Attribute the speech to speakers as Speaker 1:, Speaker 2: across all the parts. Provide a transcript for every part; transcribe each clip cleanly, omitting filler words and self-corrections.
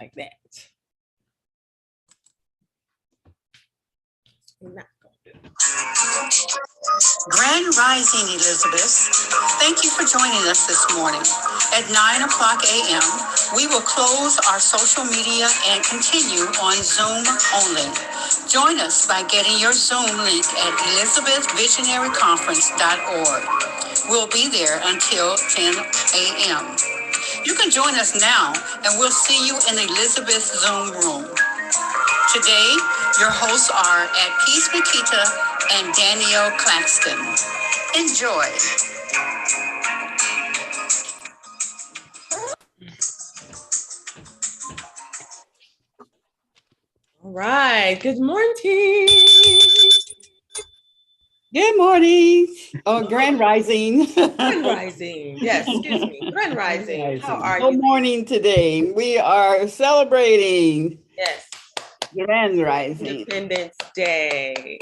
Speaker 1: like that. We're not gonna do it.
Speaker 2: Grand Rising, Elizabeth. Thank you for joining us this morning. At 9 o'clock a.m., we will close our social media and continue on Zoom only. Join us by getting your Zoom link at elizabethvisionaryconference.org. We'll be there until 10 a.m. You can join us now, and we'll see you in Elizabeth's Zoom room. Today, your hosts are at Peace Makita and Danielle Claxton. Enjoy.
Speaker 1: All right. Good morning.
Speaker 3: Good morning. Oh, Grand Rising.
Speaker 1: Grand Rising. Yes, excuse me. Grand Rising. How are
Speaker 3: Good
Speaker 1: you?
Speaker 3: morning today. We are celebrating
Speaker 1: Yes.
Speaker 3: Grand Rising.
Speaker 1: Independence Day.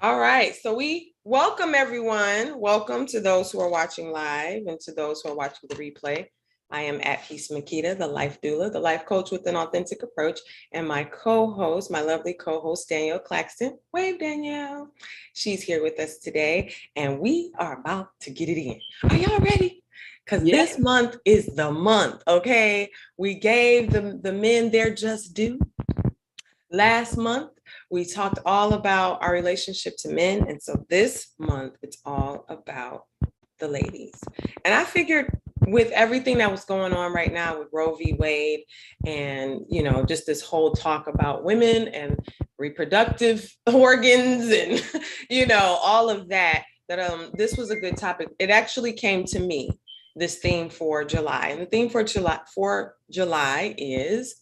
Speaker 1: All right. So we welcome everyone. Welcome to those who are watching live and to those who are watching the replay. I am at Peace Makita, the life doula, the life coach with an authentic approach, and my co-host, my lovely co-host, Danielle Claxton. Wave, Danielle. She's here with us today, and we are about to get it in. Are y'all ready? Because This month is the month, okay? We gave the men their just due. Last month, we talked all about our relationship to men, and so this month, it's all about the ladies. And I figured with everything that was going on right now with Roe v. Wade and, just this whole talk about women and reproductive organs and, all of that, this was a good topic. It actually came to me, this theme for July. And the theme for July is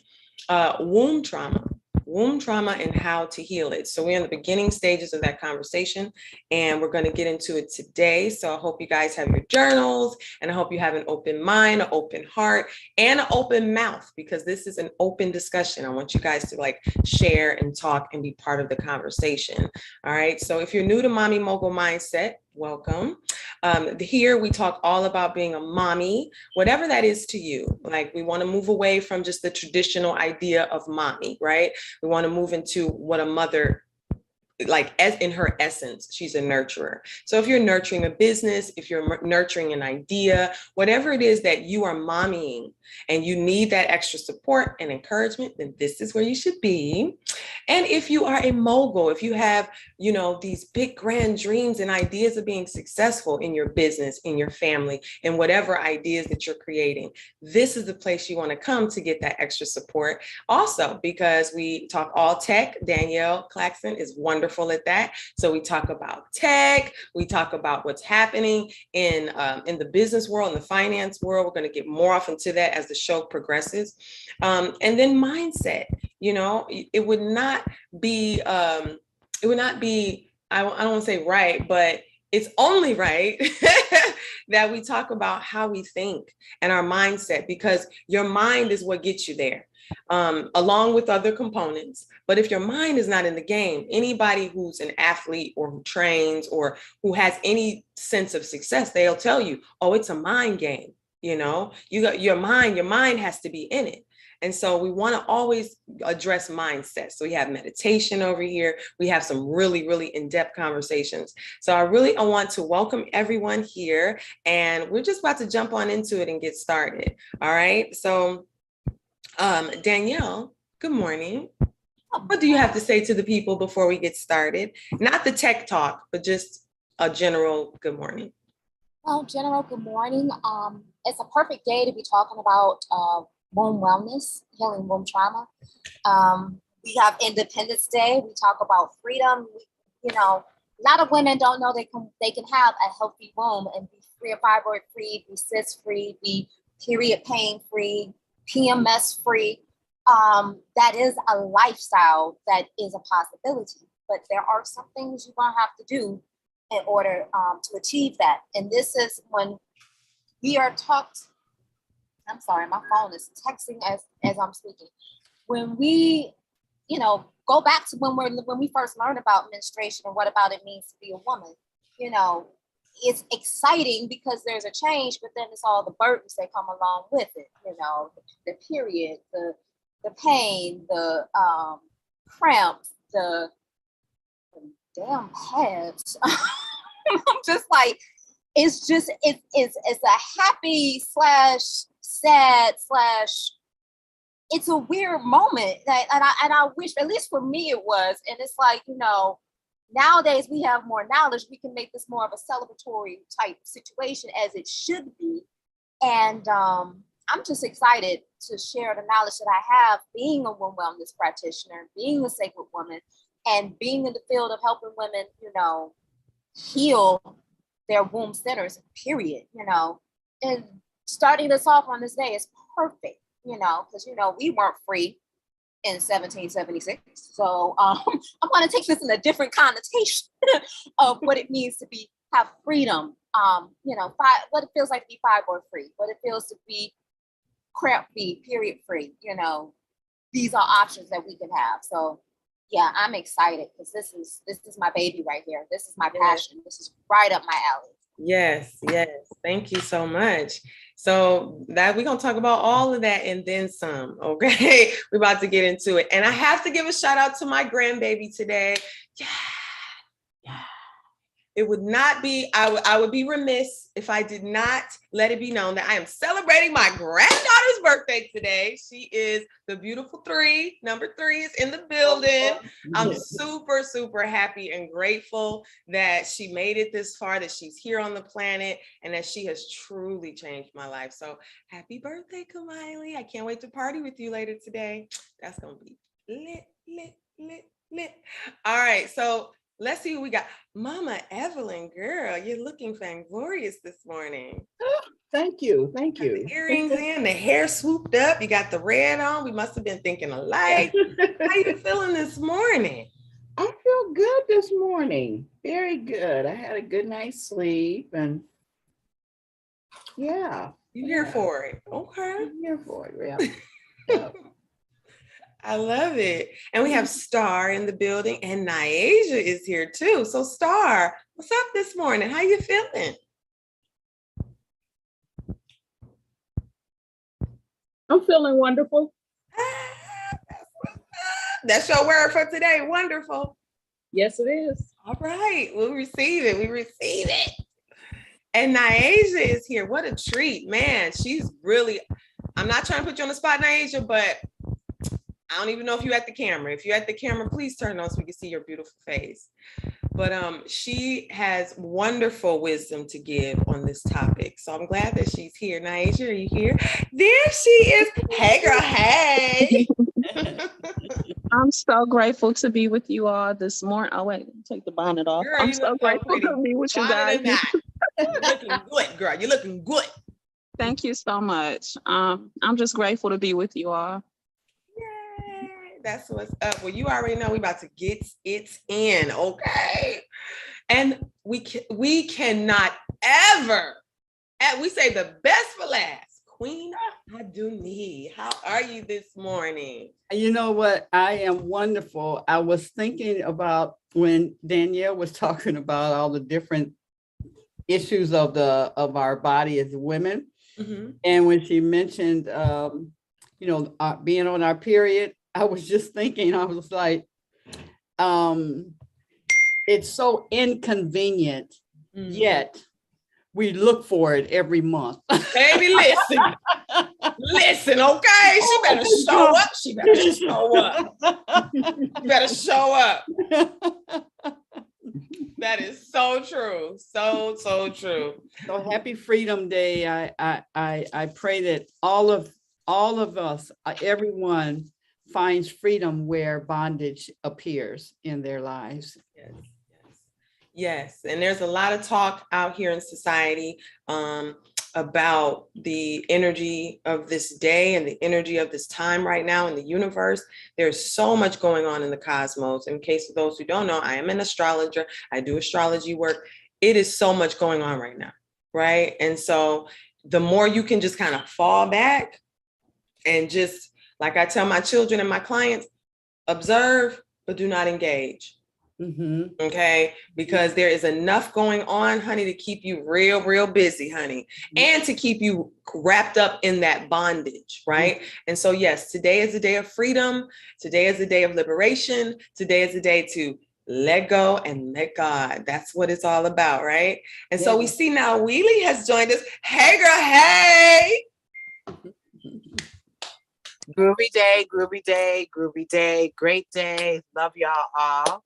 Speaker 1: womb trauma. Womb trauma and how to heal it. So we're in the beginning stages of that conversation, and we're going to get into it today. So I hope you guys have your journals, and I hope you have an open mind, an open heart, and an open mouth, because this is an open discussion. I want you guys to share and talk and be part of the conversation. All right. So if you're new to Mommy Mogul Mindset, welcome. Here we talk all about being a mommy, whatever that is to you. We want to move away from just the traditional idea of mommy, right? We want to move into what a mother, as in her essence, she's a nurturer. So if you're nurturing a business, if you're nurturing an idea, whatever it is that you are mommying and you need that extra support and encouragement, then this is where you should be. And if you are a mogul, if you have, these big grand dreams and ideas of being successful in your business, in your family, in whatever ideas that you're creating, this is the place you want to come to get that extra support. Also, because we talk all tech, Danielle Claxton is wonderful at that. So we talk about tech, we talk about what's happening in the business world, in the finance world. We're going to get more off into that as the show progresses. And then mindset, it would not be, I don't want to say right, but it's only right that we talk about how we think and our mindset, because your mind is what gets you there. Along with other components. But if your mind is not in the game, anybody who's an athlete or who trains or who has any sense of success, they'll tell you, oh, it's a mind game. You got your mind has to be in it. And so we want to always address mindset. So we have meditation over here. We have some really, really in-depth conversations. So I want to welcome everyone here, and we're just about to jump on into it and get started. All right. So Danielle, good morning. What do you have to say to the people before we get started? Not the tech talk, but just a general good morning.
Speaker 4: Well, general good morning. It's a perfect day to be talking about womb wellness, healing womb trauma. We have Independence Day. We talk about freedom. A lot of women don't know they can have a healthy womb and be free of fibroid free, be cyst free, be period pain free, PMS free. That is a lifestyle that is a possibility, but there are some things you're gonna have to do in order to achieve that. And this is when we are taught. I'm sorry, my phone is texting as I'm speaking. When we, go back to when we first learned about menstruation and what about it means to be a woman, it's exciting because there's a change, but then it's all the burdens that come along with it. You know, the period, the pain, the cramps, the damn pads. I'm just like, it's a happy slash sad slash, it's a weird moment that, and I wish, at least for me it was. And it's like, you know, nowadays we have more knowledge. We can make this more of a celebratory type situation, as it should be. And I'm just excited to share the knowledge that I have, being a womb wellness practitioner, being a sacred woman, and being in the field of helping women, you know, heal their womb centers, period, you know. And starting this off on this day is perfect, you know, because, you know, we weren't free in 1776. So I'm going to take this in a different connotation of what it means to have freedom. You know, what it feels like to be fibroid free, what it feels to be cramp free, period free. You know, these are options that we can have. So yeah, I'm excited because this is my baby right here. This is my passion. This is right up my alley.
Speaker 1: Yes, yes. Thank you so much. So that we're gonna talk about all of that and then some. Okay, we're about to get into it, and I have to give a shout out to my grandbaby today. Yeah, yeah. It would not be, I would be remiss if I did not let it be known that I am celebrating my granddaughter's birthday today. She is the beautiful 3. Number 3 is in the building. I'm super, super happy and grateful that she made it this far, that she's here on the planet, and that she has truly changed my life. So happy birthday, Kamiley. I can't wait to party with you later today. That's going to be lit, lit, lit, lit. All right, so let's see what we got. Mama Evelyn, girl, you're looking fanglorious this morning.
Speaker 3: Thank you. Thank you.
Speaker 1: The earrings in, the hair swooped up. You got the red on. We must have been thinking alike. How you feeling this morning?
Speaker 3: I feel good this morning. Very good. I had a good night's sleep, and yeah.
Speaker 1: You here for it? Okay.
Speaker 3: I'm here for it. Yeah.
Speaker 1: I love it. And we have Star in the building, and Nyasia is here too. So Star, what's up this morning? How you feeling?
Speaker 5: I'm feeling wonderful.
Speaker 1: That's your word for today. Wonderful.
Speaker 5: Yes, it is.
Speaker 1: All right. We'll receive it. We receive it. And Nyasia is here. What a treat, man. She's really, I'm not trying to put you on the spot, Nyasia, but I don't even know if you're at the camera. If you're at the camera, please turn on so we can see your beautiful face. But she has wonderful wisdom to give on this topic. So I'm glad that she's here. Nyasia, are you here? There she is. Hey, girl. Hey.
Speaker 5: I'm so grateful to be with you all this morning. Oh, wait, take the bonnet off.
Speaker 1: Girl,
Speaker 5: I'm so grateful to be with you guys.
Speaker 1: You're looking good, girl. You're looking good.
Speaker 5: Thank you so much. I'm just grateful to be with you all.
Speaker 1: Yay. That's what's up. Well, you already know we about to get it in, okay? And we cannot ever, we say the best for last. Queen Aduni, how are you this morning?
Speaker 3: You know what? I am wonderful. I was thinking about when Danielle was talking about all the different issues of our body as women. Mm-hmm. And when she mentioned, being on our period, I was just thinking, I was like, it's so inconvenient, yet we look for it every month.
Speaker 1: Baby, listen. Listen, okay? She better show up. She better show up. You better show up. That is so true. So true.
Speaker 3: So happy Freedom Day. I pray that all of us, everyone finds freedom where bondage appears in their lives.
Speaker 1: Yes. And there's a lot of talk out here in society about the energy of this day and the energy of this time right now in the universe. There's so much going on in the cosmos. In case of those who don't know, I am an astrologer. I do astrology work. It is so much going on right now, right? And so the more you can just kind of fall back and just, like I tell my children and my clients, observe, but do not engage. Okay, because there is enough going on, honey, to keep you real, real busy, honey, and to keep you wrapped up in that bondage, right? And so, yes, today is a day of freedom. Today is a day of liberation. Today is a day to let go and let God. That's what it's all about, right? And so we see now Wheelie has joined us. Hey, girl, hey.
Speaker 6: Groovy day, groovy day, groovy day, great day. Love y'all all.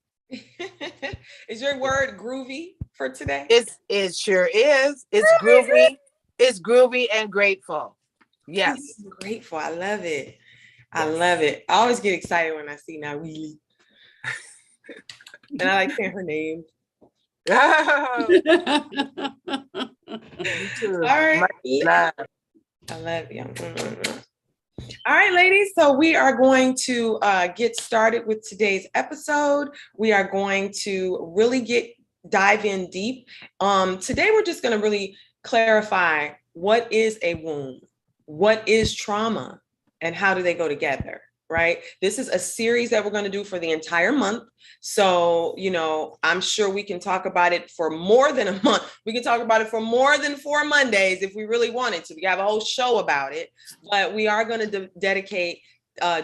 Speaker 1: Is your word groovy for today?
Speaker 6: It sure is. It's groovy. It's groovy and grateful. Yes.
Speaker 1: I'm grateful. I love it. I love it. I always get excited when I see now Wheelie. And I like saying her name.
Speaker 6: Me too.
Speaker 1: All right.
Speaker 6: Love.
Speaker 1: I love you. All right, ladies. So we are going to get started with today's episode. We are going to really dive in deep. Today, we're just going to really clarify what is a wound, what is trauma, and how do they go together, right? This is a series that we're going to do for the entire month. So, I'm sure we can talk about it for more than a month. We can talk about it for more than 4 Mondays if we really wanted to. We have a whole show about it, but we are going to dedicate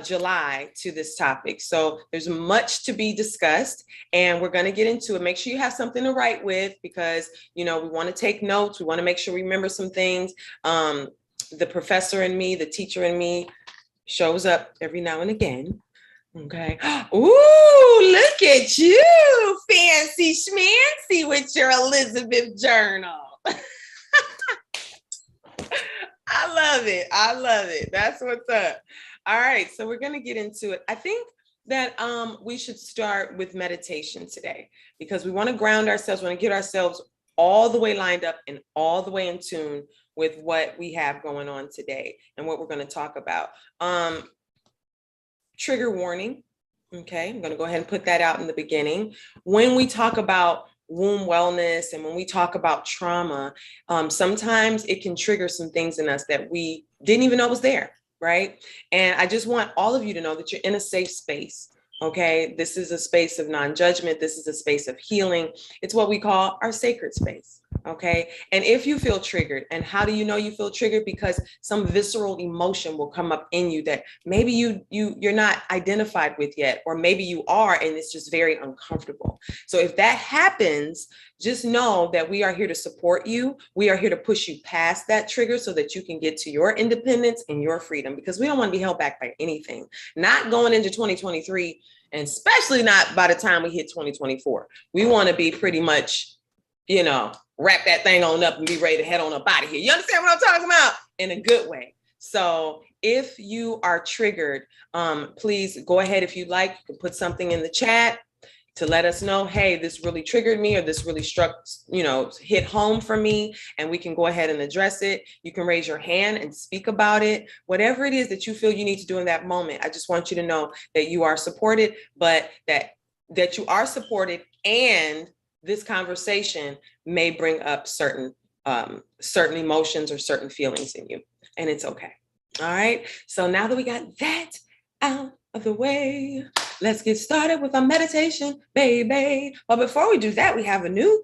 Speaker 1: July to this topic. So there's much to be discussed and we're going to get into it. Make sure you have something to write with because, we want to take notes. We want to make sure we remember some things. The professor in me, the teacher in me shows up every now and again. Okay. Ooh, look at you, fancy schmancy with your Elizabeth journal. I love it. I love it. That's what's up. All right. So we're going to get into it. I think that we should start with meditation today because we want to ground ourselves, we want to get ourselves all the way lined up and all the way in tune with what we have going on today and what we're going to talk about. Trigger warning. Okay, I'm going to go ahead and put that out in the beginning. When we talk about womb wellness and when we talk about trauma, sometimes it can trigger some things in us that we didn't even know was there, right? And I just want all of you to know that you're in a safe space. Okay, this is a space of non-judgment. This is a space of healing. It's what we call our sacred space. Okay, and if you feel triggered, and how do you know you feel triggered? Because some visceral emotion will come up in you that maybe you're not identified with yet, or maybe you are, and it's just very uncomfortable. So if that happens, just know that we are here to support you. We are here to push you past that trigger so that you can get to your independence and your freedom, because we don't want to be held back by anything, not going into 2023, and especially not by the time we hit 2024. We want to be pretty much, wrap that thing on up and be ready to head on up out of here. You understand what I'm talking about? In a good way. So if you are triggered, please go ahead. If you'd like, you can put something in the chat to let us know, hey, this really triggered me, or this really hit home for me, and we can go ahead and address it. You can raise your hand and speak about it. Whatever it is that you feel you need to do in that moment, I just want you to know that you are supported, but that you are supported, and this conversation may bring up certain emotions or certain feelings in you, and it's okay. All right. So now that we got that out of the way, let's get started with our meditation, baby. But before we do that, we have a new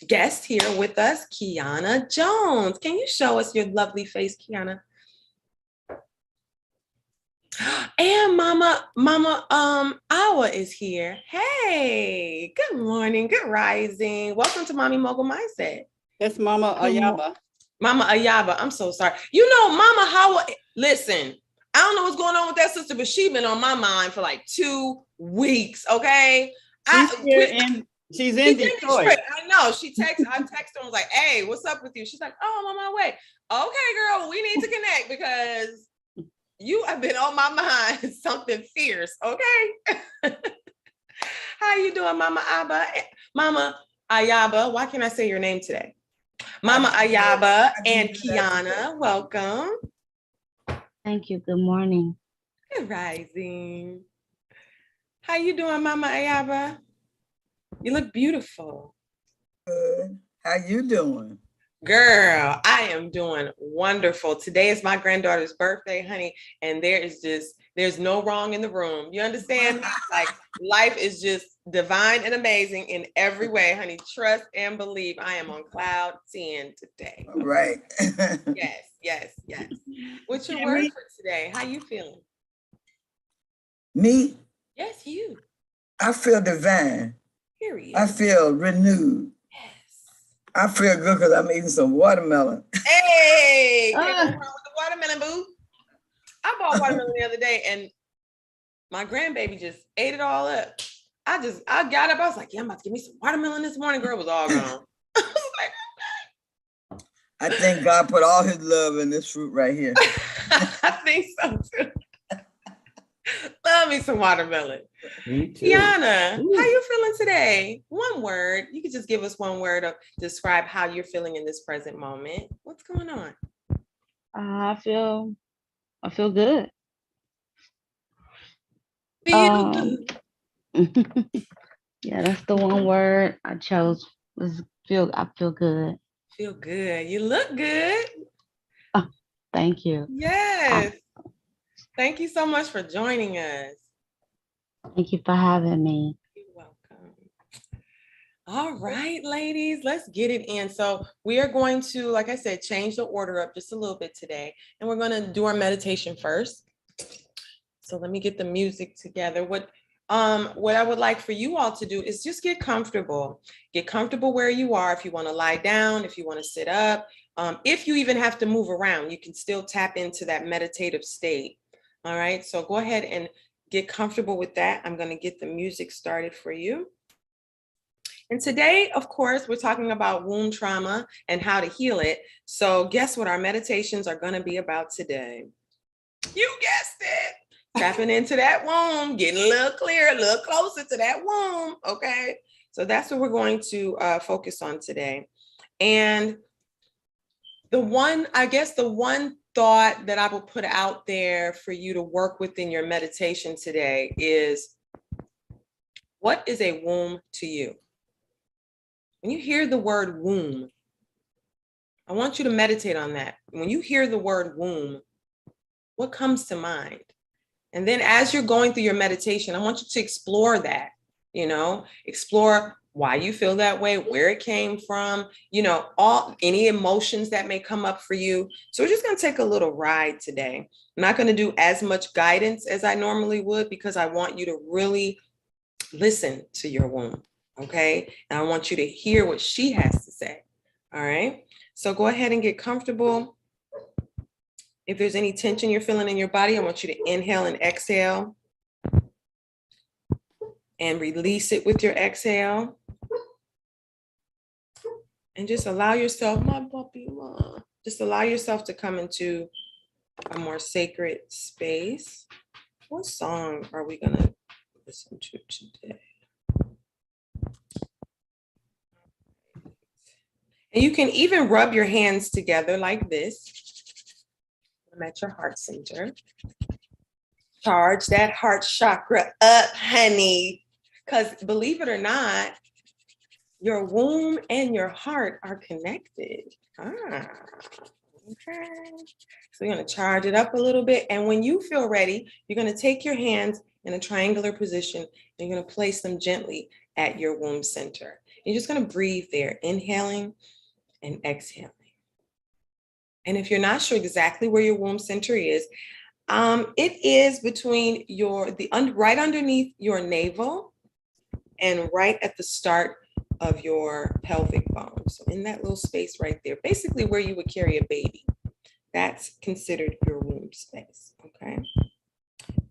Speaker 1: guest here with us, Kiana Jones. Can you show us your lovely face, Kiana? And Mama Awa is here. Hey, good morning, good rising. Welcome to Mommy Mogul Mindset.
Speaker 3: That's Mama Ayaba.
Speaker 1: Mama Ayaba, I'm so sorry. Mama Hawa, listen, I don't know what's going on with that sister, but she's been on my mind for like 2 weeks, okay?
Speaker 3: She's in Detroit.
Speaker 1: I know. I texted her and was like, hey, what's up with you? She's like, oh, I'm on my way. Okay, girl, we need to connect because you have been on my mind, something fierce, okay? How you doing, Mama Ayaba? Why can't I say your name today? Mama Ayaba and Kiana, welcome.
Speaker 7: Thank you. Good morning.
Speaker 1: Good rising. How you doing, Mama Ayaba? You look beautiful.
Speaker 8: Good. How you doing?
Speaker 1: Girl, I am doing wonderful. Today is my granddaughter's birthday, honey, and there's no wrong in the room. You understand? Like life is just divine and amazing in every way, honey. Trust and believe. I am on cloud 10 today.
Speaker 8: All right.
Speaker 1: Yes, yes, yes. What's your
Speaker 8: Can
Speaker 1: word
Speaker 8: we-
Speaker 1: for today? How you feeling?
Speaker 8: Me,
Speaker 1: Yes, you.
Speaker 8: I feel divine.
Speaker 1: Period.
Speaker 8: I feel renewed.
Speaker 1: Yes.
Speaker 8: I feel good because I'm eating some watermelon.
Speaker 1: Hey, can't go wrong with the watermelon, boo. I bought watermelon the other day and my grandbaby just ate it all up. I got up. I was like, yeah, I'm about to give me some watermelon this morning. Girl, it was all gone.
Speaker 8: I think God put all his love in this fruit right here.
Speaker 1: I think so too. Love me some watermelon.
Speaker 3: Me too.
Speaker 1: Tiana,
Speaker 3: Ooh.
Speaker 1: how you feeling today? One word. You could just give us one word to describe how you're feeling in this present moment. What's going on?
Speaker 7: I feel good.
Speaker 1: Feel good.
Speaker 7: Yeah, that's the one word I chose. I feel good.
Speaker 1: Feel good. You look good.
Speaker 7: Thank you.
Speaker 1: Yes. Thank you so much for joining us.
Speaker 7: Thank you for having me.
Speaker 1: You're welcome. All right, ladies, let's get it in. So we are going to, like I said, change the order up just a little bit today. And we're going to do our meditation first. So let me get the music together. What I would like for you all to do is just get comfortable. Get comfortable where you are. If you want to lie down, if you want to sit up, if you even have to move around, you can still tap into that meditative state. All right, so go ahead and get comfortable with that. I'm going to get the music started for you. And today, of course, we're talking about wound trauma and how to heal it. So guess what our meditations are going to be about today? You guessed it. Tapping into that womb, getting a little clearer, a little closer to that womb. Okay. So that's what we're going to focus on today. And the one thought that I will put out there for you to work with in your meditation today is, what is a womb to you? When you hear the word womb, I want you to meditate on that. When you hear the word womb, what comes to mind? And then as you're going through your meditation, I want you to explore that, explore why you feel that way, where it came from, any emotions that may come up for you. So we're just going to take a little ride today. I'm not going to do as much guidance as I normally would because I want you to really listen to your womb. Okay. And I want you to hear what she has to say. All right. So go ahead and get comfortable. If there's any tension you're feeling in your body, I want you to inhale and exhale and release it with your exhale. And just allow yourself, just allow yourself to come into a more sacred space. What song are we going to listen to today? And you can even rub your hands together like this. I'm at your heart center. Charge that heart chakra up, honey. Because believe it or not, your womb and your heart are connected. Okay. So you're going to charge it up a little bit. And when you feel ready, you're going to take your hands in a triangular position and you're going to place them gently at your womb center. You're just going to breathe there, inhaling and exhaling. And if you're not sure exactly where your womb center is, it is between right underneath your navel and right at the start of your pelvic bone. So in that little space right there, basically where you would carry a baby, that's considered your womb space, okay?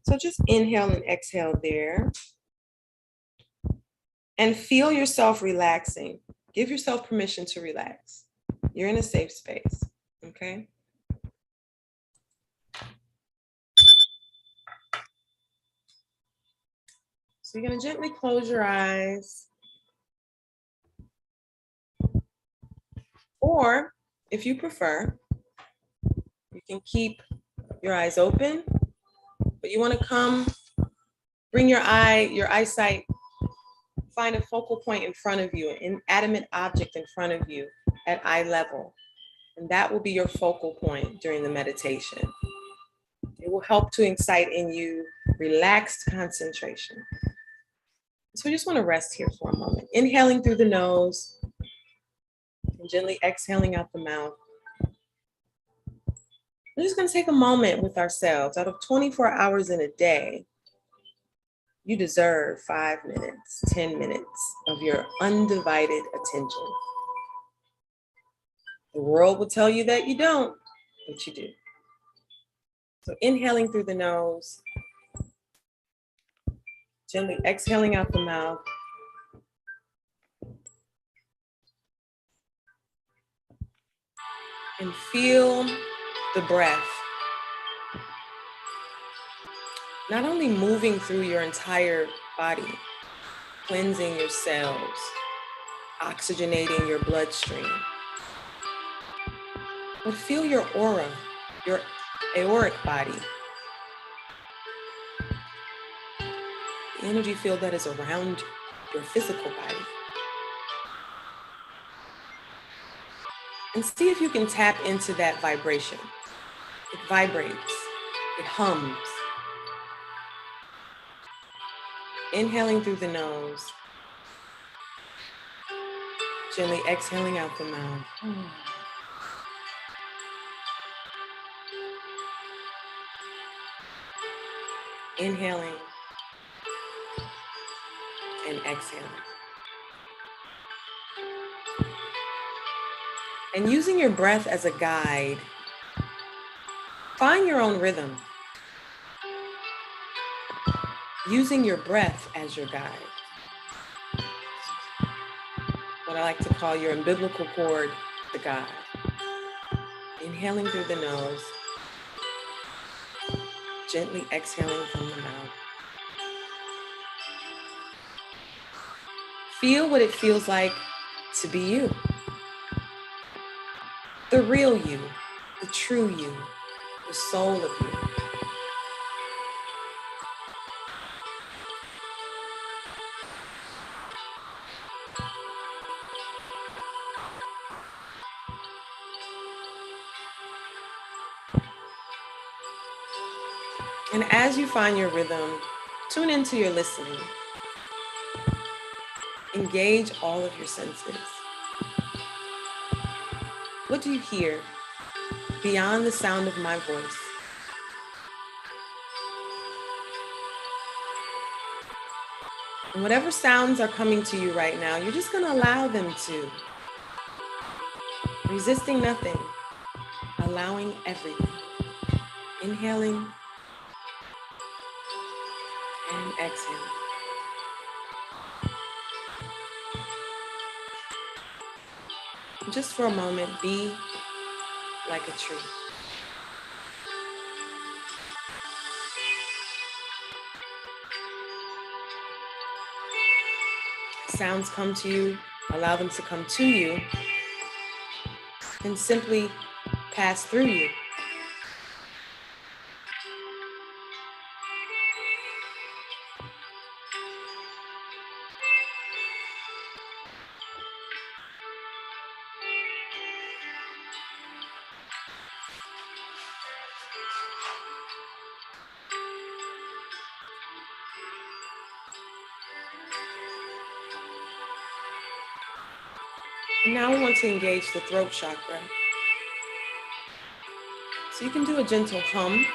Speaker 1: So just inhale and exhale there. And feel yourself relaxing. Give yourself permission to relax. You're in a safe space, okay? So you're going to gently close your eyes. Or if you prefer, you can keep your eyes open, but you want to bring your eyesight, find a focal point in front of you, an inanimate object in front of you, at eye level. And that will be your focal point during the meditation. It will help to incite in you relaxed concentration. So we just want to rest here for a moment. Inhaling through the nose and gently exhaling out the mouth. We're just going to take a moment with ourselves. Out of 24 hours in a day, you deserve 5 minutes, 10 minutes of your undivided attention. The world will tell you that you don't, but you do. So inhaling through the nose, gently exhaling out the mouth. And feel the breath not only moving through your entire body, cleansing your cells, oxygenating your bloodstream, but feel your aura, your auric body, the energy field that is around your physical body. And see if you can tap into that vibration. It vibrates, it hums. Inhaling through the nose, gently exhaling out the mouth. Inhaling and exhaling. And using your breath as a guide, find your own rhythm. Using your breath as your guide. What I like to call your umbilical cord, the guide. Inhaling through the nose, gently exhaling from the mouth. Feel what it feels like to be you. The real you, the true you, the soul of you. And as you find your rhythm, tune into your listening. Engage all of your senses. What do you hear beyond the sound of my voice? And whatever sounds are coming to you right now, you're just going to allow them to. Resisting nothing, allowing everything. Inhaling and exhaling. Just for a moment, be like a tree. Sounds come to you, allow them to come to you, and simply pass through you. And now we want to engage the throat chakra. So you can do a gentle hum.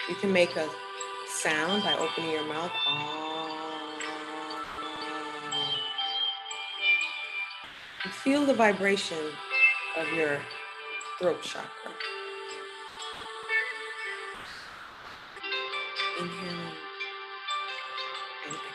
Speaker 1: You can make a sound by opening your mouth. And feel the vibration of your throat chakra. Inhaling and exhaling.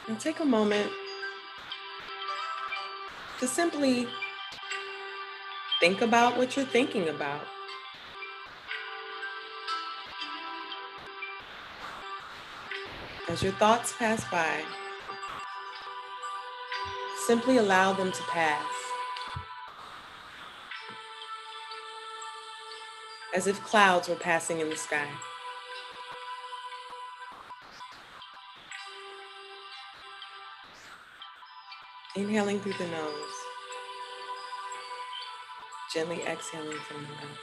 Speaker 1: And take a moment to simply think about what you're thinking about. As your thoughts pass by, simply allow them to pass, as if clouds were passing in the sky. Inhaling through the nose, gently exhaling from the mouth.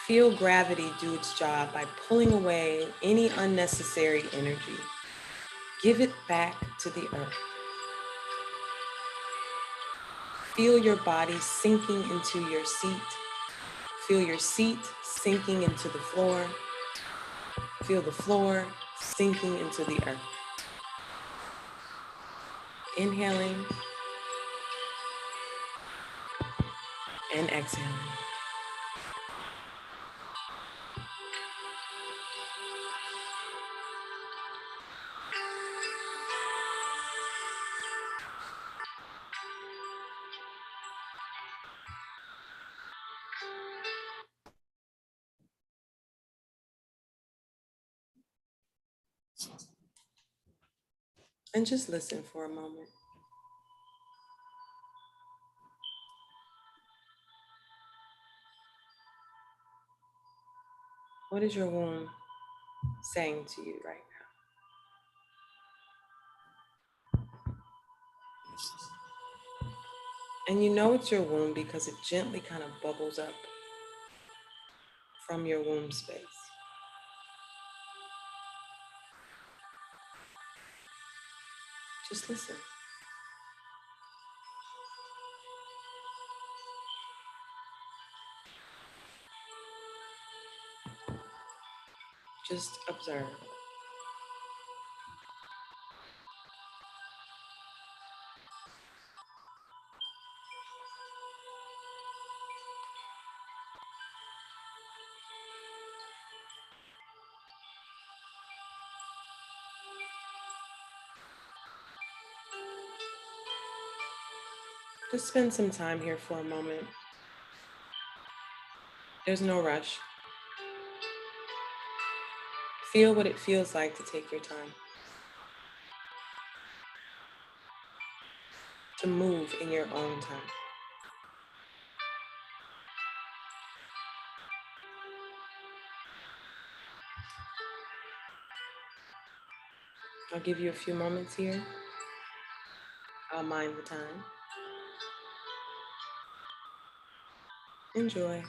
Speaker 1: Feel gravity do its job by pulling away any unnecessary energy. Give it back to the earth. Feel your body sinking into your seat. Feel your seat sinking into the floor. Feel the floor sinking into the earth. Inhaling and exhaling. And just listen for a moment. What is your womb saying to you right now? And you know it's your womb because it gently kind of bubbles up from your womb space. Just listen. Just observe. Just spend some time here for a moment. There's no rush. Feel what it feels like to take your time. To move in your own time. I'll give you a few moments here. I'll mind the time. Enjoy.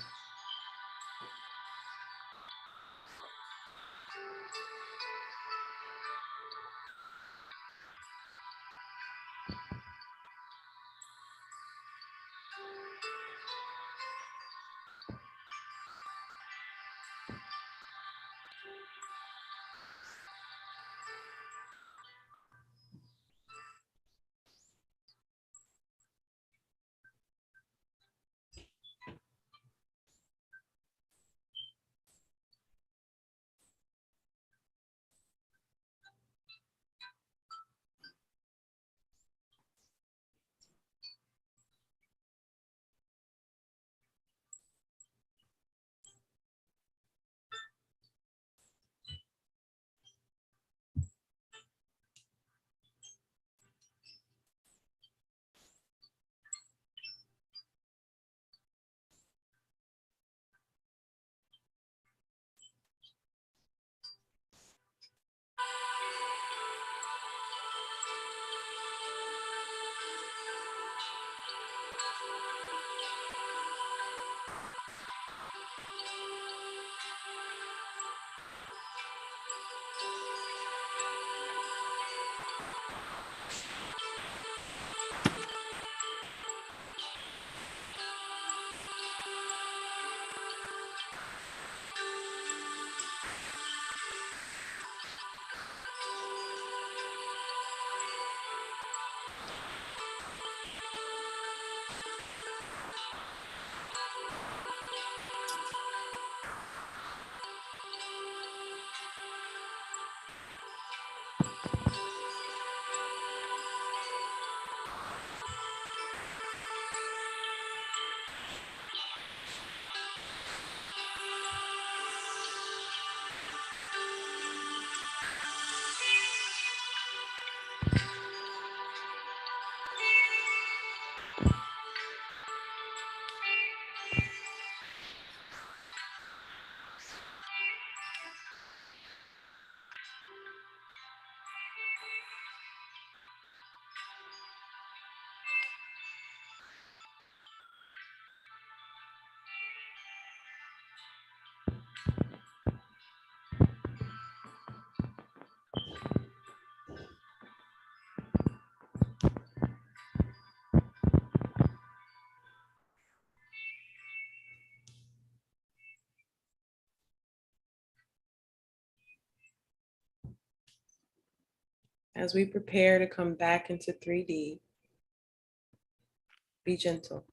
Speaker 1: As we prepare to come back into 3D, be gentle.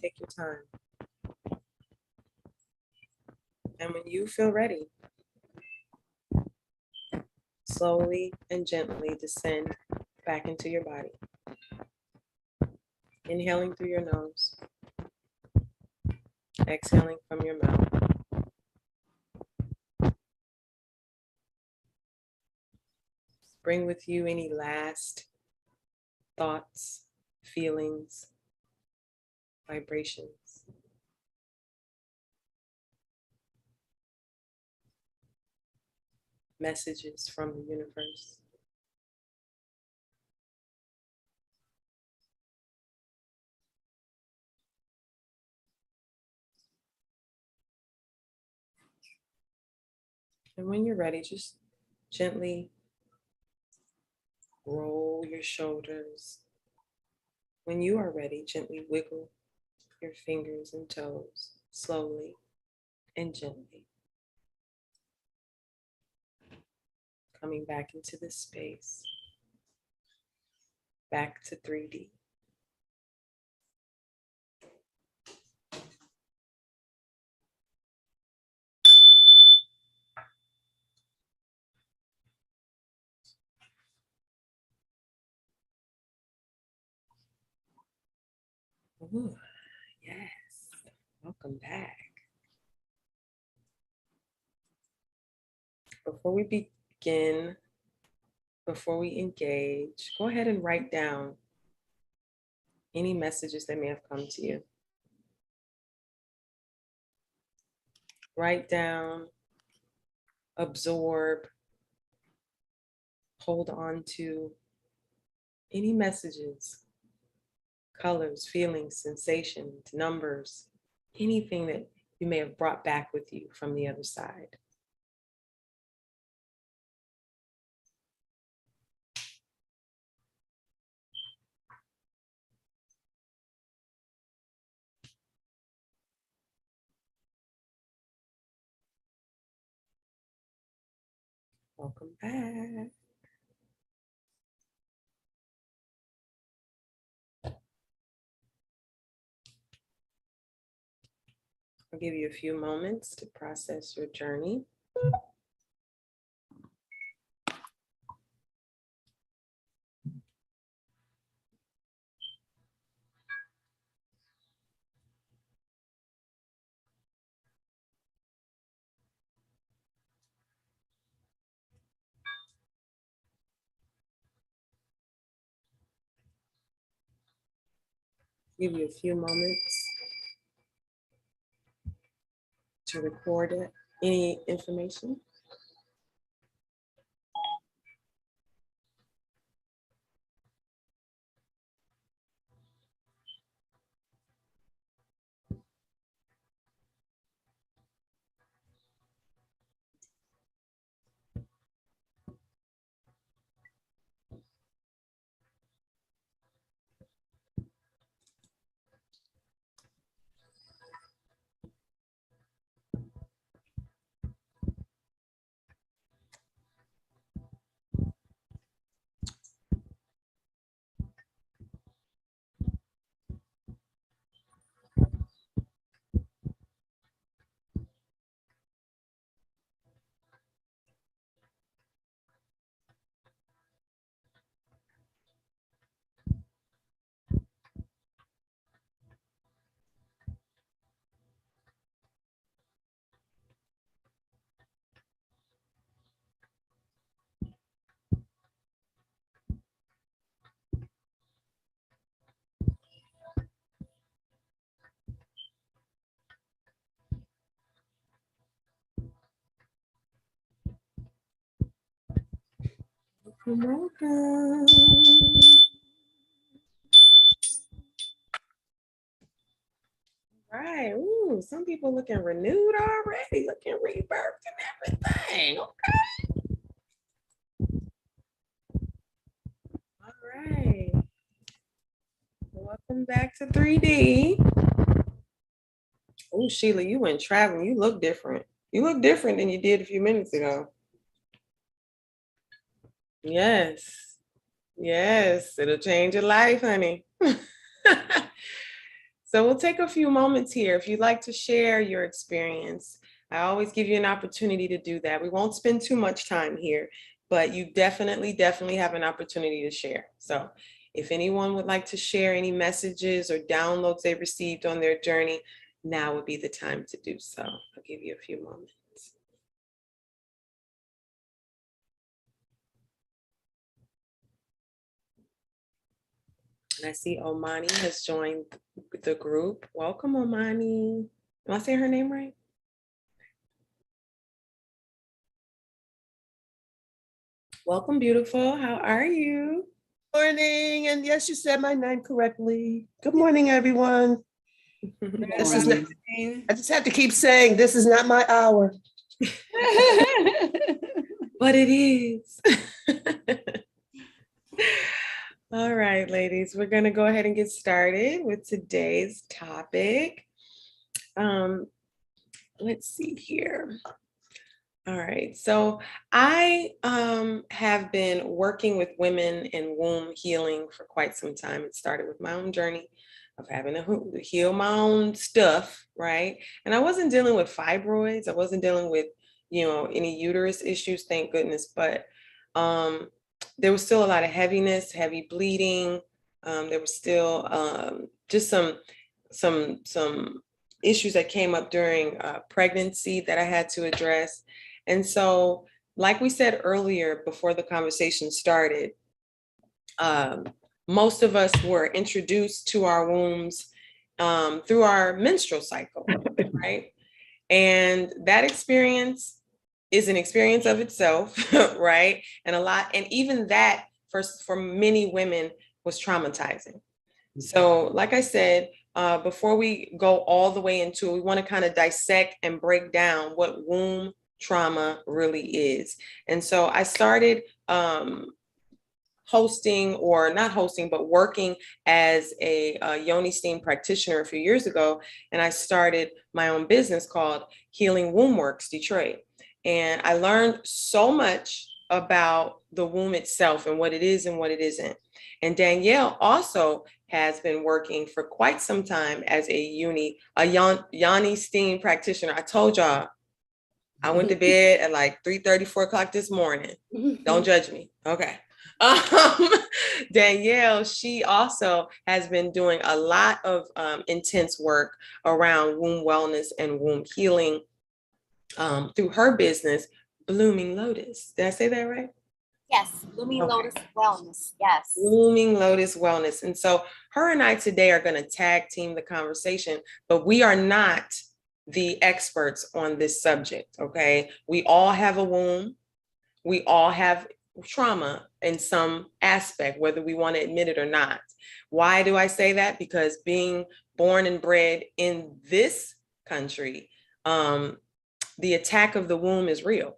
Speaker 1: Take your time. And when you feel ready, slowly and gently descend back into your body. Inhaling through your nose, exhaling from your mouth. Bring with you any last thoughts, feelings, vibrations. Messages from the universe. And when you're ready, just gently roll your shoulders. When you are ready, gently wiggle your fingers and toes, slowly and gently. Coming back into this space, back to 3D. Ooh, yes, welcome back. Before we begin, before we engage, go ahead and write down any messages that may have come to you. Write down, absorb, hold on to any messages, colors, feelings, sensations, numbers, anything that you may have brought back with you from the other side. Welcome back. I'll give you a few moments to process your journey. Give you a few moments to record any information. You're welcome. Right. Ooh, some people looking renewed already, looking rebirthed and everything. All right. Welcome back to 3D. Oh, Sheila, you went traveling. You look different. You look different than you did a few minutes ago. Yes. Yes. It'll change your life, honey. So we'll take a few moments here. If you'd like to share your experience, I always give you an opportunity to do that. We won't spend too much time here, but you definitely have an opportunity to share. So if anyone would like to share any messages or downloads they received on their journey, now would be the time to do so. I'll give you a few moments. And I see Omani has joined the group. Welcome, Omani. Am I saying her name right? Welcome, beautiful. How are you?
Speaker 9: Morning, and yes, you said my name correctly. Good morning, everyone. This is not, I just have to keep saying this is not my hour.
Speaker 1: But it is. All right, ladies, we're going to go ahead and get started with today's topic. Let's see here. All right, so I have been working with women in womb healing for quite some time. It started with my own journey of having to heal my own stuff, right? And I wasn't dealing with fibroids. I wasn't dealing with, any uterus issues, thank goodness. But there was still a lot of heaviness, heavy bleeding. There was still just some issues that came up during pregnancy that I had to address. And so, like we said earlier before the conversation started, most of us were introduced to our wombs through our menstrual cycle, right? And that experience is an experience of itself, right? And even that for many women was traumatizing. So, like I said, before we go all the way into it, we want to kind of dissect and break down what womb trauma really is. And so I started working as a yoni steam practitioner a few years ago. And I started my own business called Healing Womb Works Detroit. And I learned so much about the womb itself and what it is and what it isn't. And Danielle also has been working for quite some time as a yoni steam practitioner. I told y'all, I went to bed at like 3:30, 4 o'clock this morning. Don't judge me. Okay. Danielle, she also has been doing a lot of intense work around womb wellness and womb healing through her business, Blooming Lotus. Did I say that right?
Speaker 4: Yes, Blooming Lotus Wellness. Yes.
Speaker 1: Blooming Lotus Wellness. And so her and I today are going to tag team the conversation, but we are not the experts on this subject, okay? We all have a womb. We all have trauma in some aspect, whether we want to admit it or not. Why do I say that? Because being born and bred in this country, the attack of the womb is real,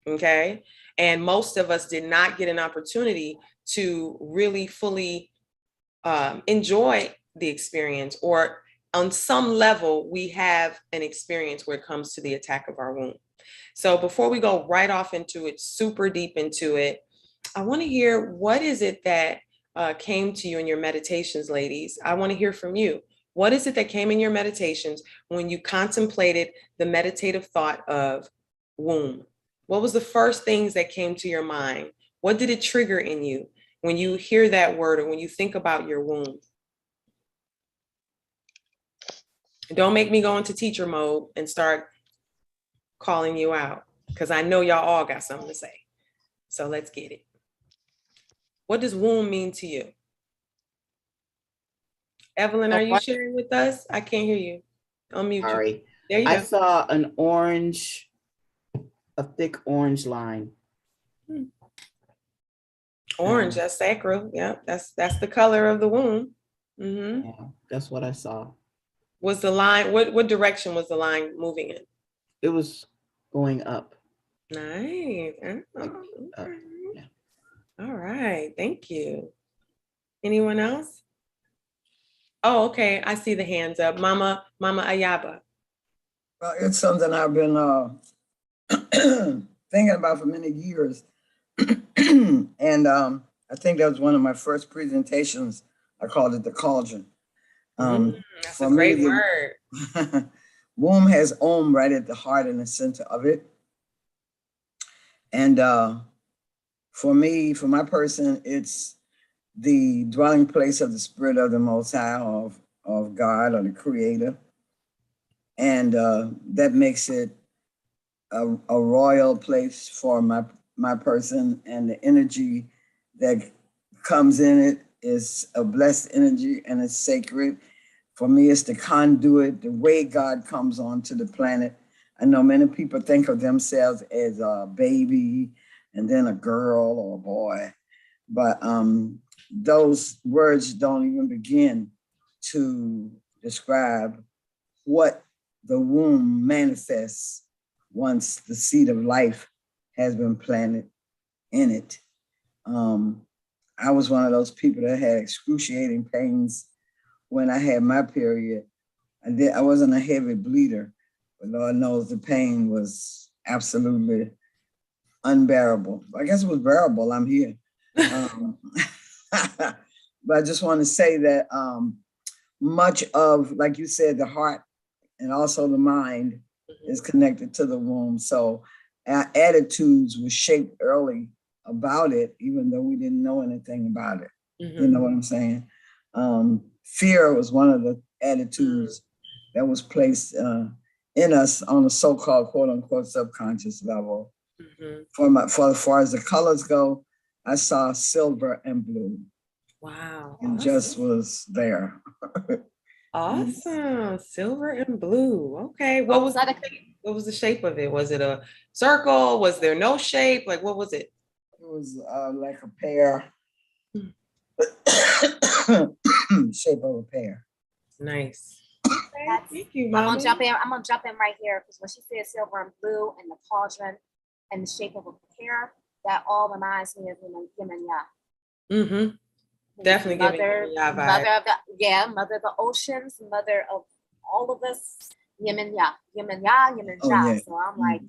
Speaker 1: okay? And most of us did not get an opportunity to really fully enjoy the experience, or on some level, we have an experience where it comes to the attack of our womb. So before we go right off into it, super deep into it, I want to hear, what is it that came to you in your meditations, ladies? I want to hear from you. What is it that came in your meditations when you contemplated the meditative thought of womb? What was the first things that came to your mind? What did it trigger in you when you hear that word or when you think about your womb? Don't make me go into teacher mode and start calling you out, because I know y'all all got something to say. So let's get it. What does womb mean to you? Evelyn, are you sharing with us? I can't hear you. Unmute
Speaker 10: Sorry.
Speaker 1: you. There you go.
Speaker 10: I saw an orange, a thick orange line.
Speaker 1: Orange, that's sacral. Yeah, that's the color of the womb. Mm-hmm.
Speaker 10: Yeah, that's what I saw.
Speaker 1: Was the line, what direction was the line moving in?
Speaker 10: It was going up.
Speaker 1: Nice.
Speaker 10: Like, up. Yeah.
Speaker 1: All right, thank you. Anyone else? Oh, okay, I see the hands up. Mama Ayaba.
Speaker 8: Well, it's something I've been thinking about for many years. And I think that was one of my first presentations. I called it the cauldron.
Speaker 1: That's
Speaker 8: For
Speaker 1: a
Speaker 8: me,
Speaker 1: great
Speaker 8: the
Speaker 1: word.
Speaker 8: womb has Om right at the heart and the center of it. And for me, for my person, it's the dwelling place of the spirit of the Most High, of God or the Creator. And that makes it a royal place for my person, and the energy that comes in it is a blessed energy and it's sacred. For me, it's the conduit, the way God comes onto the planet. I know many people think of themselves as a baby and then a girl or a boy, but those words don't even begin to describe what the womb manifests once the seed of life has been planted in it. I was one of those people that had excruciating pains when I had my period. I wasn't a heavy bleeder, but Lord knows the pain was absolutely unbearable. I guess it was bearable. I'm here. But I just want to say that much of, like you said, the heart and also the mind is connected to the womb. So our attitudes were shaped early about it, even though we didn't know anything about it. You know what I'm saying? Fear was one of the attitudes that was placed in us on a so-called quote unquote subconscious level. For as far as the colors go, I saw silver and blue.
Speaker 1: Wow.
Speaker 8: And just was there.
Speaker 1: Awesome. Silver and blue. Okay. What was the shape of it? Was it a circle? Was there no shape? Like, what was it?
Speaker 8: It was like a pear. Shape of a pear.
Speaker 1: Nice.
Speaker 4: Okay,
Speaker 1: thank you,
Speaker 4: Mama.
Speaker 1: Mama.
Speaker 4: I'm gonna jump in right here because when she said silver and blue and the cauldron and the shape of a pear, that all reminds me of yin and yang.
Speaker 1: Definitely
Speaker 4: mother of the oceans, mother of all of us, yin and yang, yin and yang, yin and yang. So I'm like,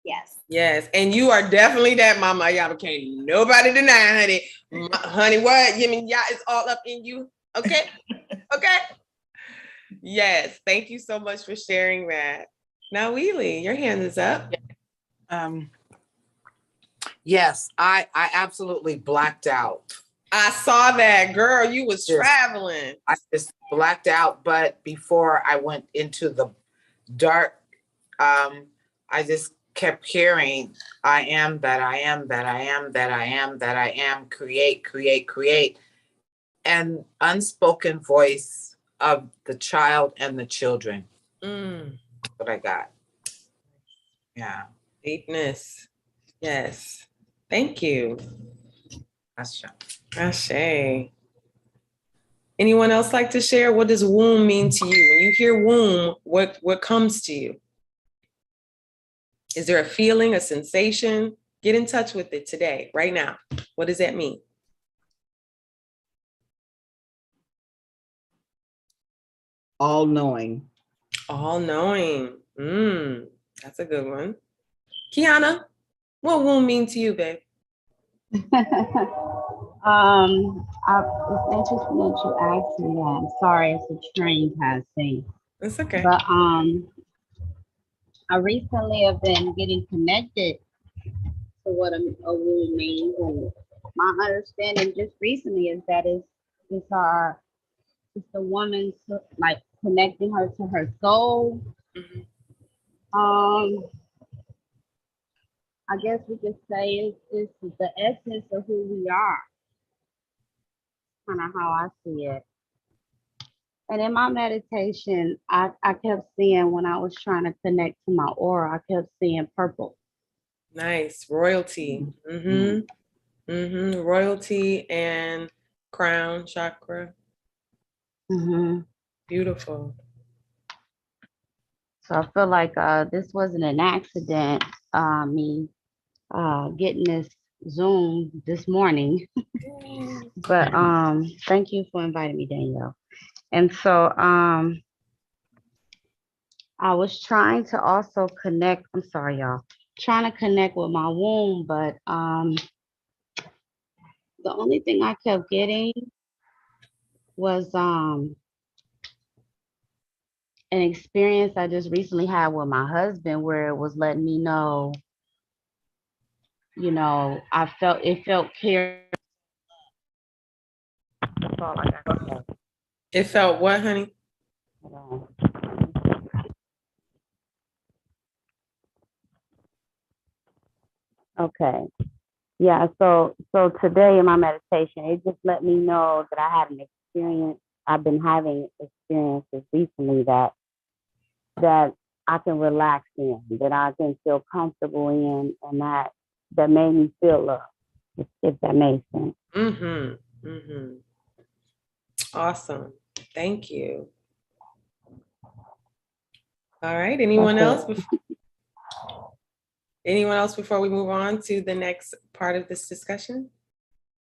Speaker 4: yes.
Speaker 1: Yes, and you are definitely that, Mama. Y'all can't nobody deny, honey. Honey, what? Yin and yang is all up in you. Okay, okay. Yes, thank you so much for sharing that. Now, Wheelie, your hand is up.
Speaker 6: Yes, I absolutely blacked out.
Speaker 1: I saw that, girl. You was traveling.
Speaker 6: I just blacked out, but before I went into the dark, I just kept hearing, I am that I am that I am that I am that I am, create, create, create. And unspoken voice of the child and the children. That's what I got. Yeah.
Speaker 1: Deepness. Yes. Thank you. Ashe. Anyone else like to share? What does womb mean to you? When you hear womb, what comes to you? Is there a feeling, a sensation? Get in touch with it today, right now. What does that mean?
Speaker 3: All knowing.
Speaker 1: All knowing. That's a good one. Kiana, what womb mean to you, babe?
Speaker 7: It's interesting that you asked me that. I'm sorry, it's a train passing.
Speaker 1: It's okay.
Speaker 7: But I recently have been getting connected to what a womb means, and my understanding just recently is that it's the woman like connecting her to her soul. I guess we could say it's the essence of who we are. Kind of how I see it. And in my meditation, I kept seeing when I was trying to connect to my aura, I kept seeing purple.
Speaker 1: Nice. Royalty. Royalty and crown chakra. Beautiful.
Speaker 7: So I feel like this wasn't an accident, me getting this Zoom this morning. But thank you for inviting me, Danielle. And so I was trying to also connect, I'm sorry, y'all, trying to connect with my womb, but The only thing I kept getting was an experience I just recently had with my husband where it was letting me know, it felt care. That's all I got to say.
Speaker 1: It felt what, honey?
Speaker 7: Hold on. Okay. Yeah, so today in my meditation, it just let me know that I had an experience. I've been having experiences recently that I can relax in, that I can feel comfortable in, and that made me feel love, if that makes sense.
Speaker 1: Mm-hmm. Mm-hmm. Awesome. Thank you. All right. Anyone else? Anyone else before we move on to the next part of this discussion?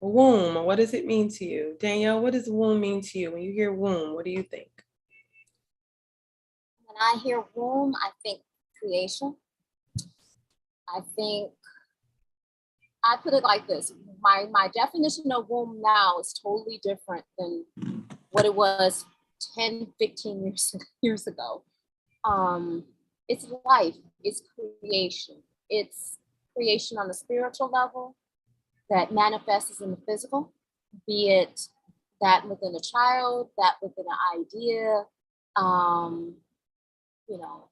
Speaker 1: Womb, what does it mean to you? Danielle, what does womb mean to you? When you hear womb, what do you think?
Speaker 4: When I hear womb, I think creation. I put it like this. My definition of womb now is totally different than what it was 10, 15 years ago. It's life, it's creation. It's creation on the spiritual level that manifests in the physical, be it that within a child, that within an idea,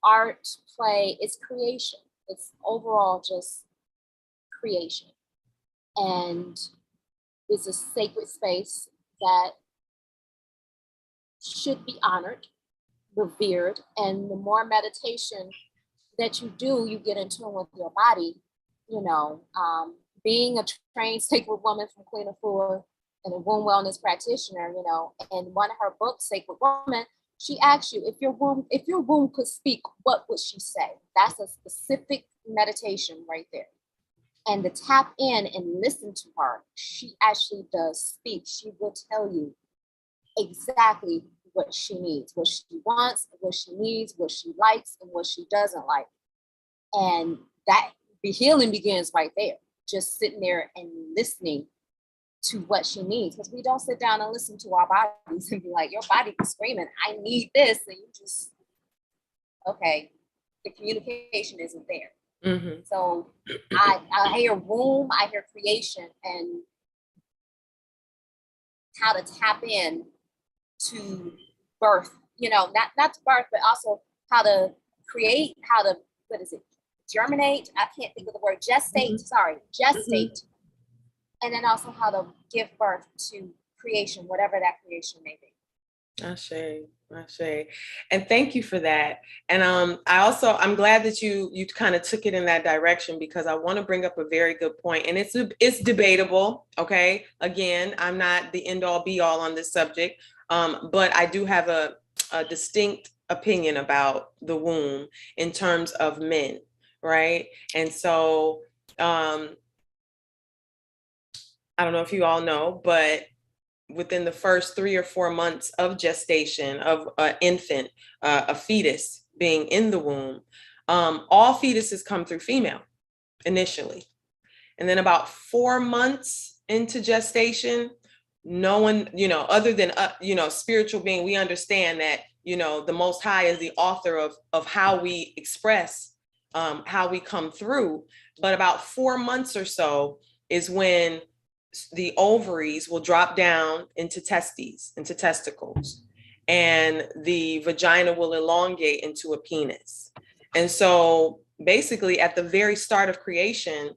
Speaker 4: art, play, it's creation. It's overall just creation. And it's a sacred space that should be honored, revered. And the more meditation that you do, you get in tune with your body. Being a trained sacred woman from Queen of Four and a womb wellness practitioner, and one of her books, Sacred Woman, she asks you, if your womb could speak, what would she say? That's a specific meditation right there. And to tap in and listen to her, she actually does speak. She will tell you exactly what she needs, what she wants, what she needs, what she likes, and what she doesn't like. And that the healing begins right there, just sitting there and listening to what she needs. Because we don't sit down and listen to our bodies and be like, your body is screaming, I need this. And you just, okay, the communication isn't there. Mm-hmm. So I hear womb, I hear creation, and how to tap in to birth, not to birth, but also how to create, how to, germinate. I can't think of the word, gestate, gestate. And then also how to give birth to creation, whatever that creation may be.
Speaker 1: Ashe. And thank you for that. And I'm glad that you kind of took it in that direction, because I want to bring up a very good point. And it's debatable. Okay. Again, I'm not the end all be all on this subject. But I do have a distinct opinion about the womb in terms of men. Right. And so I don't know if you all know, but within the first 3 or 4 months of gestation of an infant, a fetus being in the womb, all fetuses come through female initially. And then about 4 months into gestation, no one, other than, spiritual being, we understand that, the Most High is the author of how we express, how we come through. But about 4 months or so is when the ovaries will drop down into testicles, and the vagina will elongate into a penis. And so basically at the very start of creation,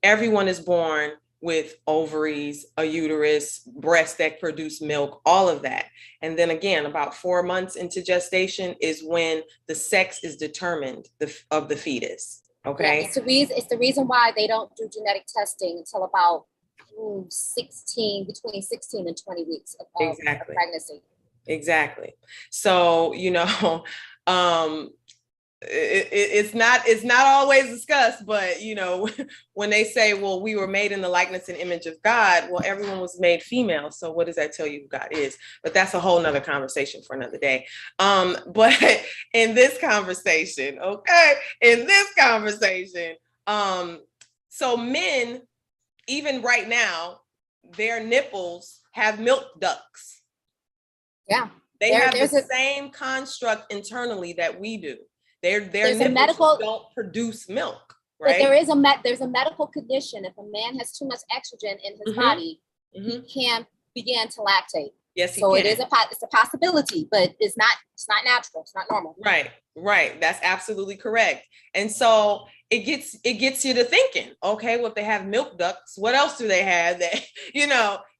Speaker 1: everyone is born with ovaries, a uterus, breasts that produce milk, all of that. And then again, about 4 months into gestation is when the sex is determined of the fetus. Okay.
Speaker 4: Yeah, it's the reason why they don't do genetic testing until about between 16 and 20 weeks of pregnancy.
Speaker 1: Exactly. So, it's not always discussed, but when they say, well, we were made in the likeness and image of God, well, everyone was made female. So what does that tell you who God is? But that's a whole nother conversation for another day. But in this conversation, so men, even right now, their nipples have milk ducts.
Speaker 4: Yeah.
Speaker 1: They have the same construct internally that we do. Their nipples don't produce milk, right?
Speaker 4: But there's a medical condition. If a man has too much estrogen in his body, he can begin to lactate.
Speaker 1: Yes, he
Speaker 4: so
Speaker 1: can.
Speaker 4: It's a possibility, but it's not natural. It's not normal.
Speaker 1: Right. That's absolutely correct. And so it gets you to thinking, okay, well, if they have milk ducts, what else do they have that,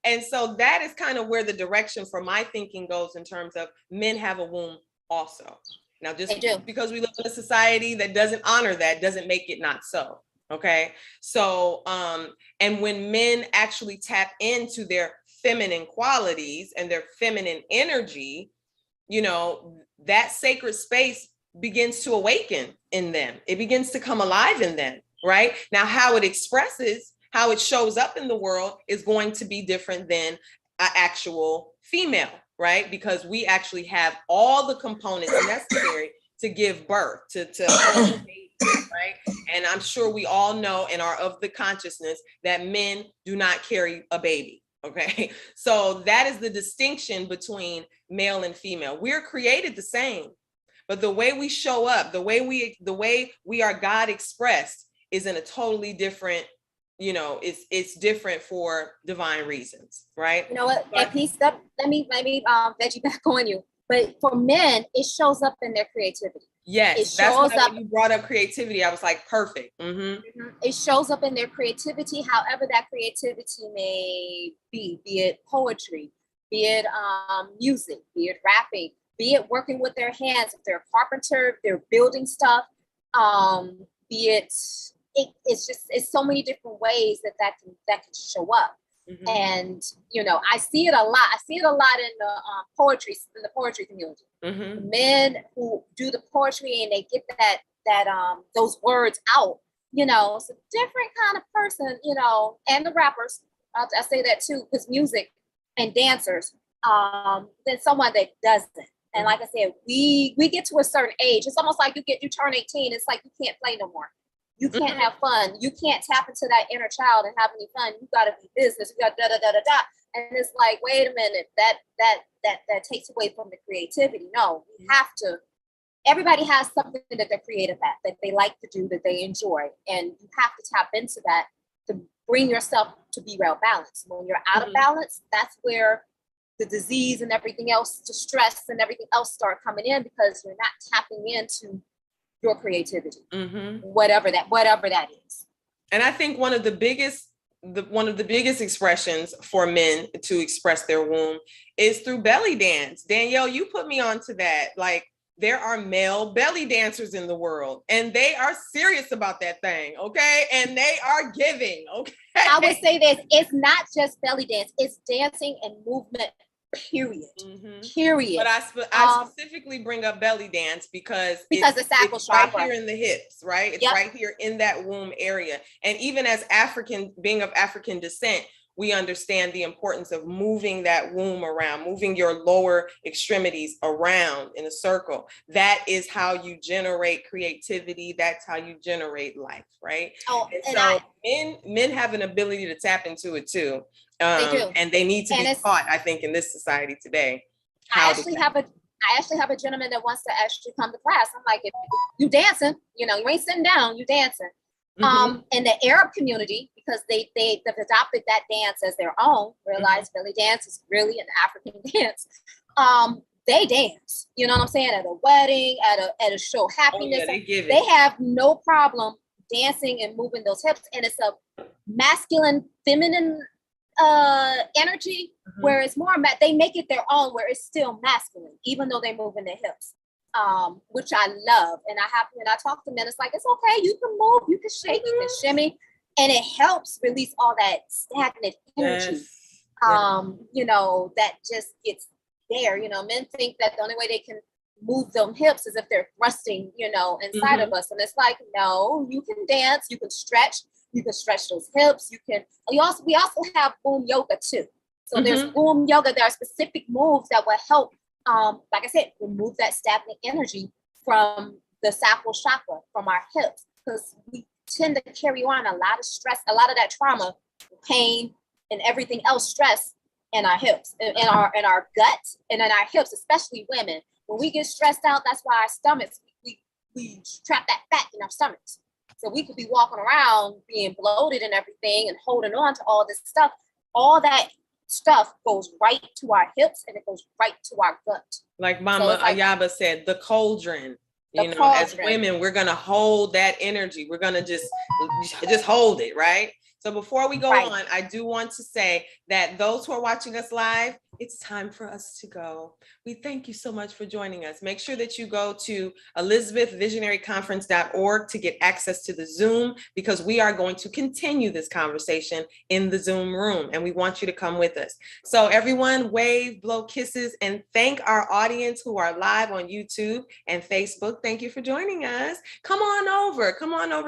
Speaker 1: and so that is kind of where the direction for my thinking goes in terms of men have a womb also. Now, just because we live in a society that doesn't honor that doesn't make it not so. Okay. So, and when men actually tap into their feminine qualities and their feminine energy, that sacred space begins to awaken in them. It begins to come alive in them, right? Now, how it expresses, how it shows up in the world is going to be different than an actual female, right? Because we actually have all the components necessary to give birth, to hold a baby, right? And I'm sure we all know and are of the consciousness that men do not carry a baby. Okay, so that is the distinction between male and female. We're created the same, but the way we show up, the way we are God expressed is in a totally different, it's different for divine reasons, right?
Speaker 4: You know what? Let me veg you back on you. But for men, it shows up in their creativity.
Speaker 1: Yes, that's when you brought up creativity. I was like, perfect.
Speaker 4: It shows up in their creativity, however that creativity may be it poetry, be it music, be it rapping, be it working with their hands. If they're a carpenter, they're building stuff, it's so many different ways that can show up. And I see it a lot. I see it a lot in the poetry community. Men who do the poetry and they get that those words out. It's a different kind of person. And the rappers. I say that too, because music and dancers. Than someone that doesn't. And like I said, we get to a certain age. It's almost like you turn 18. It's like you can't play no more. You can't have fun. You can't tap into that inner child and have any fun. You got to be business. You got da da da da da. And it's like, wait a minute, that takes away from the creativity. No, we have to. Everybody has something that they're creative at, that they like to do, that they enjoy, and you have to tap into that to bring yourself to be well balanced. When you're out of balance, that's where the disease and everything else, the stress and everything else start coming in, because you're not tapping into your creativity, whatever that is.
Speaker 1: And I think one of the biggest expressions for men to express their womb is through belly dance. Danielle, you put me onto that. Like, there are male belly dancers in the world, and they are serious about that thing, okay? And they are giving, okay?
Speaker 4: I would say this: it's not just belly dance; it's dancing and movement. Period.
Speaker 1: But I specifically bring up belly dance because
Speaker 4: the sacral chakra,
Speaker 1: right here in the hips, right? It's right here in that womb area. And even as being of African descent, we understand the importance of moving that womb around, moving your lower extremities around in a circle. That is how you generate creativity. That's how you generate life, right? Men have an ability to tap into it too.
Speaker 4: They do.
Speaker 1: And they need to be taught, I think, in this society today.
Speaker 4: I actually have a gentleman that wants to actually come to class. I'm like, if you dancing, you ain't sitting down, you dancing. In the Arab community, because they've adopted that dance as their own, realize belly dance is really an African dance. They dance, you know what I'm saying? At a wedding, at a show, happiness. They have no problem dancing and moving those hips. And it's a masculine, feminine energy, where it's more, they make it their own, where it's still masculine, even though they're moving their hips. Which I love. And when I talk to men, it's like, it's okay, you can move, you can shake, you can shimmy, and it helps release all that stagnant energy. That just gets there. Men think that the only way they can move them hips is if they're thrusting, inside of us. And it's like, no, you can dance, you can stretch those hips, we also have womb yoga too. So there's womb yoga. There are specific moves that will help, like I said, remove that stagnant energy from the sacral chakra, from our hips, because we tend to carry on a lot of stress, a lot of that trauma, pain, and everything else stress in our hips, in our guts, and in our hips, especially women. When we get stressed out, that's why our stomachs, we trap that fat in our stomachs. So we could be walking around being bloated and everything and holding on to all this stuff. All that stuff goes right to our hips and it goes right to our gut.
Speaker 1: Like Mama Ayaba said, the cauldron. You know, as women, we're gonna hold that energy. We're gonna just hold it, right? So before we go on, I do want to say that those who are watching us live, it's time for us to go. We thank you so much for joining us. Make sure that you go to elizabethvisionaryconference.org to get access to the Zoom, because we are going to continue this conversation in the Zoom room, and we want you to come with us. So everyone, wave, blow kisses, and thank our audience who are live on YouTube and Facebook. Thank you for joining us. Come on over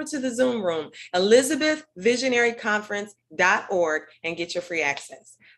Speaker 1: to the Zoom room, elizabethvisionaryconference.org, and get your free access.